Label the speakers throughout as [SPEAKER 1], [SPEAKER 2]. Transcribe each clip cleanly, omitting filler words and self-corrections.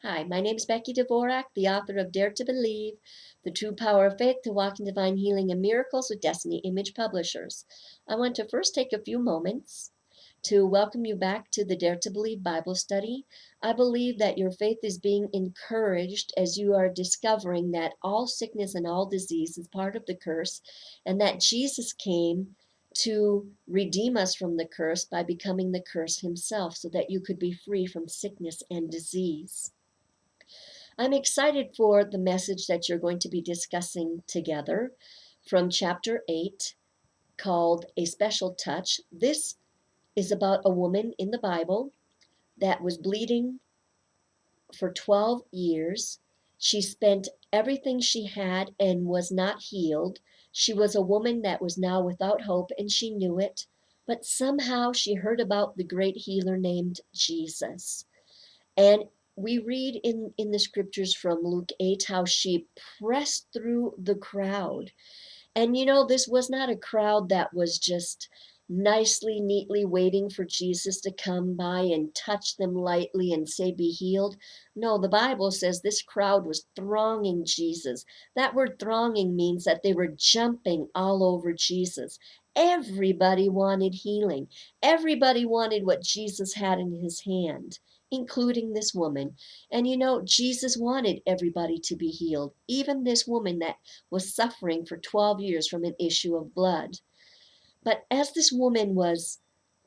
[SPEAKER 1] Hi, my name is Becky Dvorak, the author of Dare to Believe, The True Power of Faith to Walk in Divine Healing and Miracles with Destiny Image Publishers. I want to first take a few moments to welcome you back to the Dare to Believe Bible study. I believe that your faith is being encouraged as you are discovering that all sickness and all disease is part of the curse, and that Jesus came to redeem us from the curse by becoming the curse himself so that you could be free from sickness and disease. I'm excited for the message that you're going to be discussing together from chapter 8 called A Special Touch. This is about a woman in the Bible that was bleeding for 12 years. She spent everything she had and was not healed. She was a woman that was now without hope, and she knew it. But somehow she heard about the great healer named Jesus. And we read in the scriptures from Luke 8 how she pressed through the crowd. And this was not a crowd that was just nicely, neatly waiting for Jesus to come by and touch them lightly and say, "Be healed." No, the Bible says this crowd was thronging Jesus. That word thronging means that they were jumping all over Jesus. Everybody wanted healing. Everybody wanted what Jesus had in his hand, including this woman. And Jesus wanted everybody to be healed, even this woman that was suffering for 12 years from an issue of blood. But as this woman was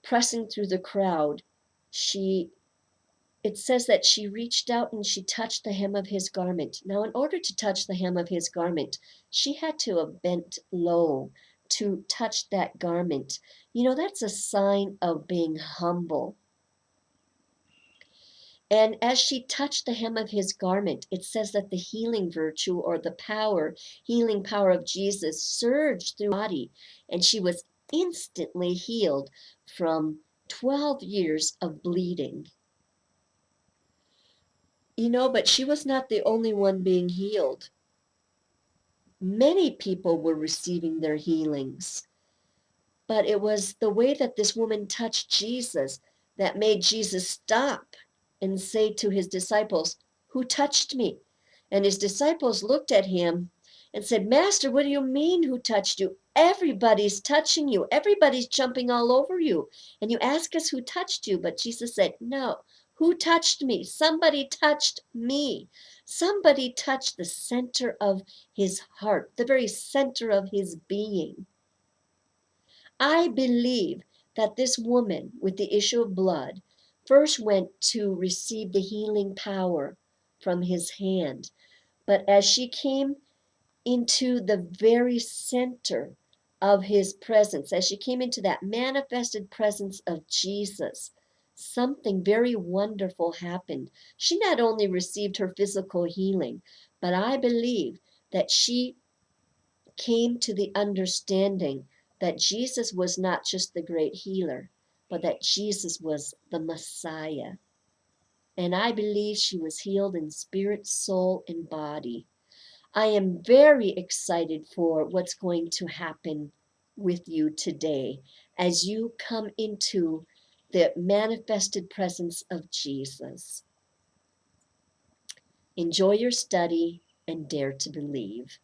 [SPEAKER 1] pressing through the crowd, it says that she reached out and she touched the hem of his garment. Now, in order to touch the hem of his garment, she had to have bent low to touch that garment. That's a sign of being humble. And as she touched the hem of his garment, it says that the healing virtue or the healing power of Jesus surged through her body, and she was instantly healed from 12 years of bleeding. But she was not the only one being healed. Many people were receiving their healings, but it was the way that this woman touched Jesus that made Jesus stop and say to his disciples, "Who touched me?" And his disciples looked at him and said, "Master, what do you mean, who touched you? Everybody's touching you. Everybody's jumping all over you. And you ask us who touched you." But Jesus said, "No, who touched me? Somebody touched me. Somebody touched the center of his heart, the very center of his being." I believe that this woman with the issue of blood first went to receive the healing power from his hand. But as she came into the very center of his presence, as she came into that manifested presence of Jesus, something very wonderful happened. She not only received her physical healing, but I believe that she came to the understanding that Jesus was not just the great healer, but that Jesus was the Messiah. And I believe she was healed in spirit, soul, and body. I am very excited for what's going to happen with you today as you come into the manifested presence of Jesus. Enjoy your study and dare to believe.